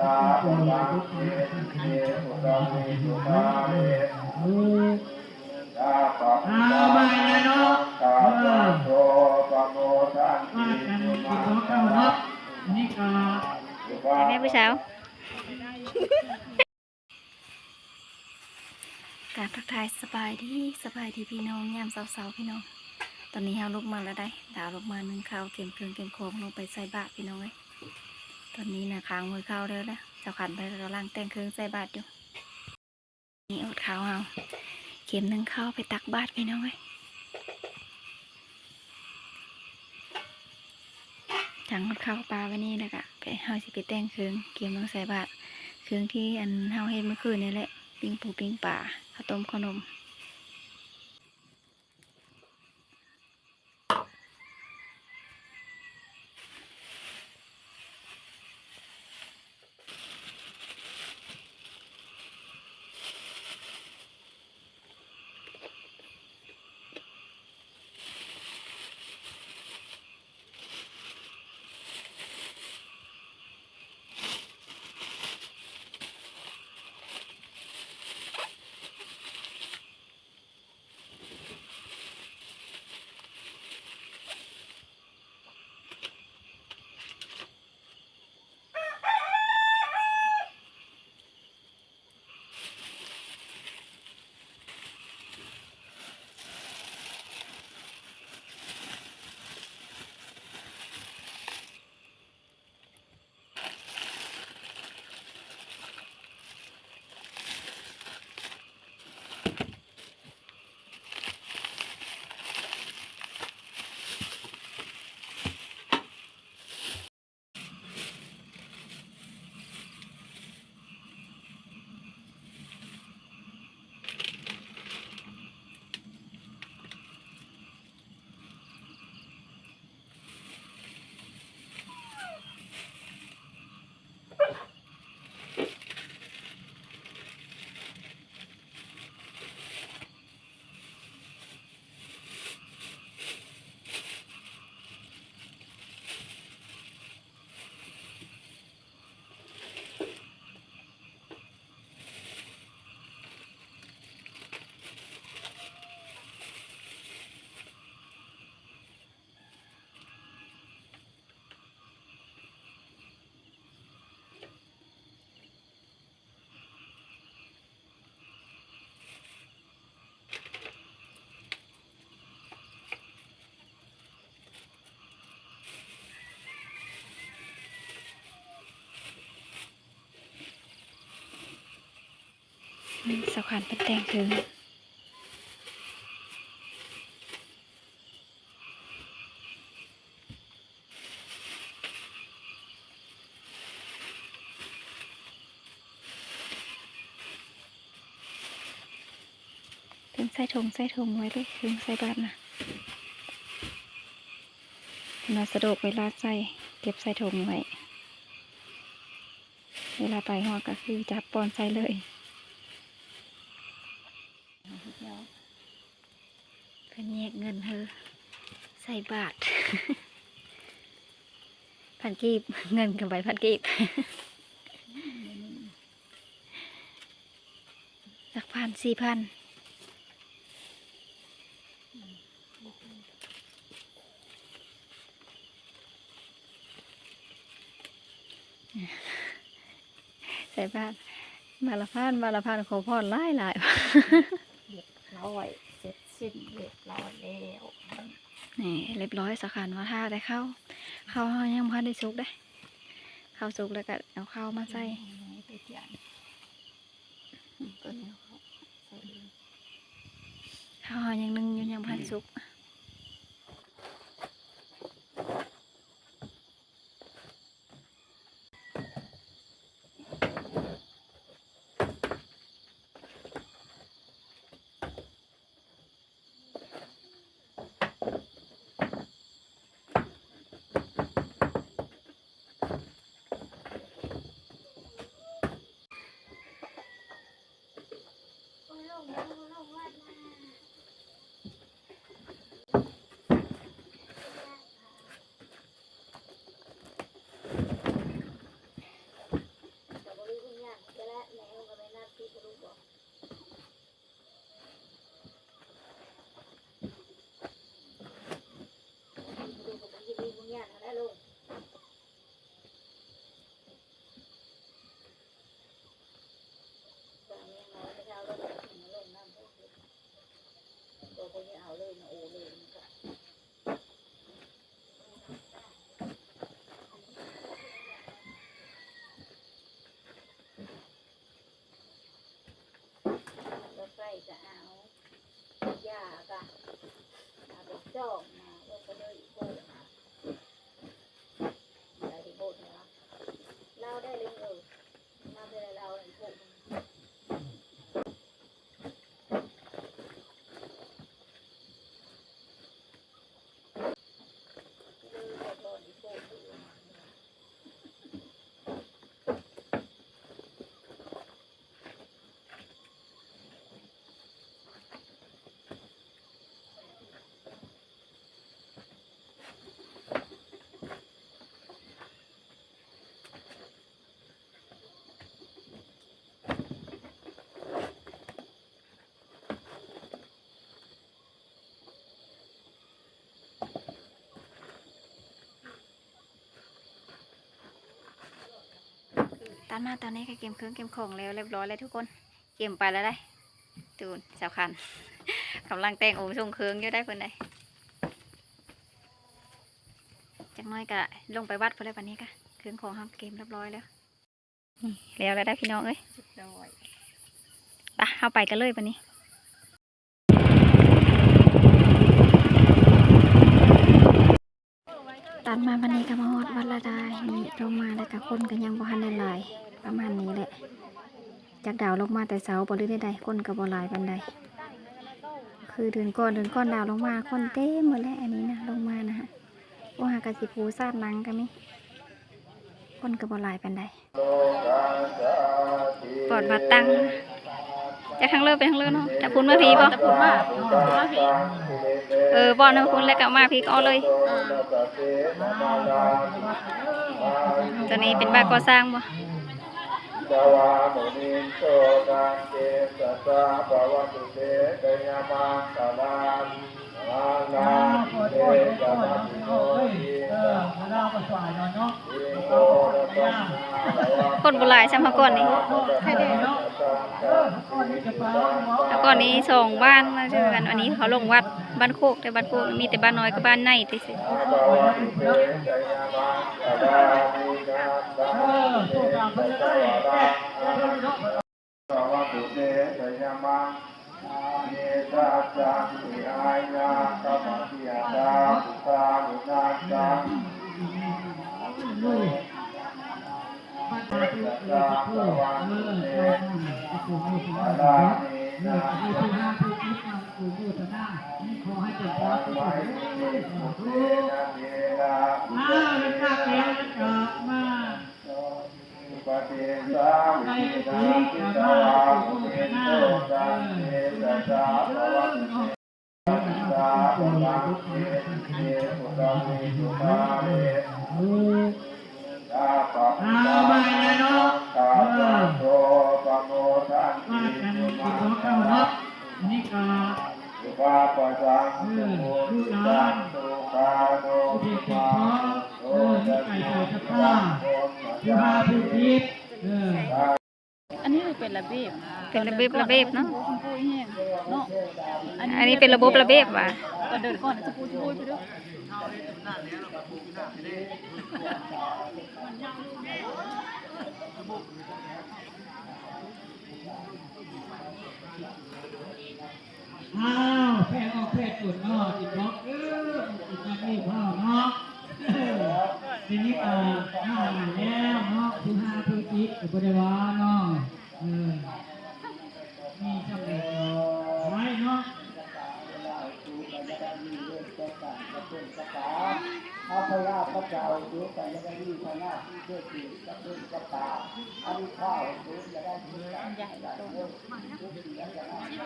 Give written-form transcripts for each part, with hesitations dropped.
มาเลยเนาะมากันติดต่อเข้าเนาะนี่ก็แม่ผู้สาวการทักทายสบายดีพี่น้องยามเสาๆพี่น้องตอนนี้เฮาลุกมาแล้วได้ดาวลุกมานึ่งข้าวเก็บเครื่องเก็บของลงไปใส่บาตรพี่น้องเลยตอนนี้นะค้างมือข้าวเด้อแล้วเจ้าขันไปกำลังแต่งเครื่องใส่บาตรอยู่นี่อดข้าวเฮาเข็มนึ่งข้าวไปตักบาตรพี่น้องเลยถังอดข้าวปลาวันนี้นะกะไปเฮาสิไปแต่งเครื่องเก็บลงใส่บาตรเครื่องที่อันเฮาเฮ็ดเมื่อคืนนี่แหละปิ้งปูปิ้งปลาข้าวต้มขนมสำคัญเป็นแต่งคือเป็นใส่ถุงไว้เลยคือใส่บาตรนะมาสะดวกเวลาใส่เก็บใส่ถุงไว้เวลาไปหอก็คือจับปอนใส่เลยเป็นแยกเงินเธอใส่บาท พันกีบเงินกับใบพันกีบ สัก1,000 4,000ใส่บาทมาละพันขอพรหลายเรียบร้อยเสร็จสิ้นเรียบร้อยแล้วนี่เรียบร้อยสักขันว่าท่าได้เข้ายังพันได้สุกได้เข้าสุกแล้วก็เอาเข้ามาใส่ข้าวยังนึ่งยังพันสุก ตันมาตอนนี้ก็เก็บเครื่องเก็บของแล้วเรียบร้อยแล้วทุกคนเก็บไปแล้วได้ตูนสาวคัน กำลังแต่งโอ้ส่งเครื่องอยู่ได้เพิ่นได้จากน้อยก็ลงไปวัดเพิ่นแล้ววันนี้ก็เครื่องของเขาเก็บเรียบร้อยแล้วนี่แล้วได้พี่น้องเอ้ยไปเข้าไปกันเลยวันนี้ตัดมาวันนี้ก็มาฮอดวัดละได้นี่ลงมาแล้วก็คนก็ยังบ่ทันได้หลายประมาณนี้แหละจากดาวลงมาแต่เสาบ่ได้ใดคนก็บ่หลายปานใดคือเดือนก่อนดาวลงมาคนเต็มหมดแล้วอันนี้นะลงมานะฮะโอ้หากะสิปูซาดหนังก็มีคนก็บ่หลายปานใดปอดบัดตังจากทางเลิศไปทางเลิศเนาะแต่พูนมาพีบ่แต่พูนมาพีบ่อนพูนแล้วก็มาพีก็เอาเลยตัวนี้เป็นบ้านก่อสร้างบ่สวามุนิโสตังเกสัสสะภวตุเตกยามังสลานอาลาเตสัมปิโนทิคนโบราณใช่ไหมก่อนนี้แล้วก่อนนี้ส่งบ้านมาเจอกันอันนี้เขาลงวัดบ้านโคกแต่บ้านโคกมีแต่บ้านน้อยกับบ้านในที่สุดเยตัสสะวิหายาสัมมาทิยาตาสุตานุนาสังปฏิสาวิทาคิตาวามุนิโสตังเกสัสสะภวตุเตสาภวังเตเตสุตามิสุตาเวตาปะตามาโนตาโตปะโมทันติสุมานี่ก็ สุภาปะสังสุโมตังสุปาโนสุมาโอจัตโตผู้หาผู้คิดอันนี้เป็นระเบียบ เป็นระเบียบเนาะ พูดแห้งเนาะ อันนี้เป็นระบบระเบียบว่ะ ก่อนเดินก่อนจะพูดไปด้วยอ้าวแพงออกแพงตุ่นเนาะจิตบอกจิตนักนี่พ่อเนาะทีนี้ก็หน้าแล้วเนาะผู้หาผู้คิดก็บ่ได้ว่าเนาะมีจำเป็นไว้เนาะข้าพเจ้าพระเจ้าดูแต่ยังไงดีพระนาที่เชื่อถือกับเรื่องกับตาอันนี้ข้าวดูจะได้ดีกันใหญ่โตดูดีแล้วจะได้ที่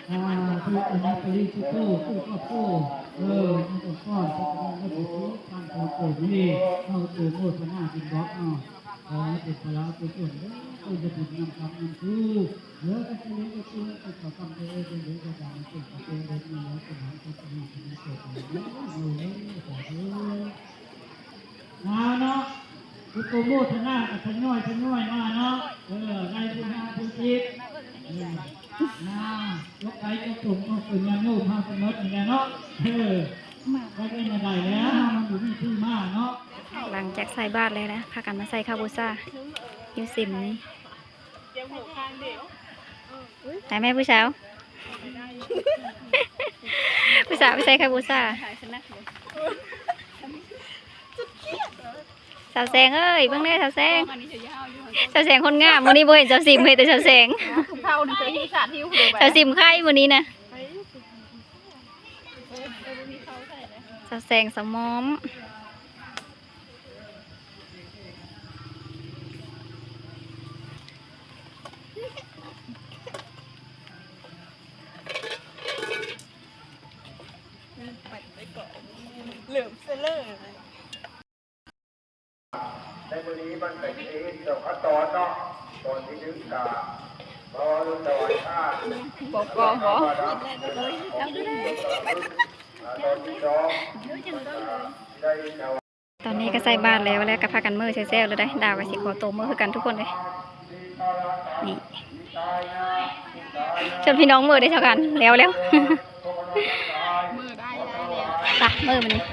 อันนี้ไปรีสุโต้ตู้ก็โต้มันก็ก้อนก็จะได้ไม่ถูกทางของโกดนี่เข้าตัวโคตรหน้ากินบล็อกเนาะขอติดพลาตัวส่วนตัวจะติดนำคำนำคือเยอะก็จะเลี้ยงก็คือติดต่อคำตัวเองเป็นเรื่องกระดานติดต่อตัวเองมีแล้วเป็นหางตัวนี้เป็นตัวนี้อยู่เลยแต่เยอะมาเนาะคือตัวโมทนากับทั้งน้อยมาเนาะในผู้หาผู้คิดยกไก่ยกตุ่มยกปืนยาโย่พาสมดอย่างเงี้ยเนาะก็เป็นอะไรแล้วมันอยู่ที่ที่มาเนาะหลังจากใส่บาตรเลยนะพากันมาใส่คาบูซ่ายูซิมนี่ไหนแม่ผู้สาวผู้สาวไปใส่คาบูซ่าสาวแสงเอ้ยเบิ่งได้สาวแสงคนงามวันนี้บ่เห็นสาวซิมเห็นแต่สาวแสงสาวซิมไข่วันนี้นะสาวแสงสมอมเหลือเซเลอร์ในวันนี้มันเป็นเองเจ้าขั้นตอนเนาะตอนที่นึกกาพอรุ่นตะวันข้าบอกหรอตอนที่สองได้ ตอนนี้ก็ใส่บาตรแล้วก็พากันมือแซ่ๆเลยได้ดาวกับสิขอโตมือคือกันทุกคนเลยนี่ชวนพี่น้องมือได้เท่ากันแล้ว มือได้แล้ว ตักมือมันนี่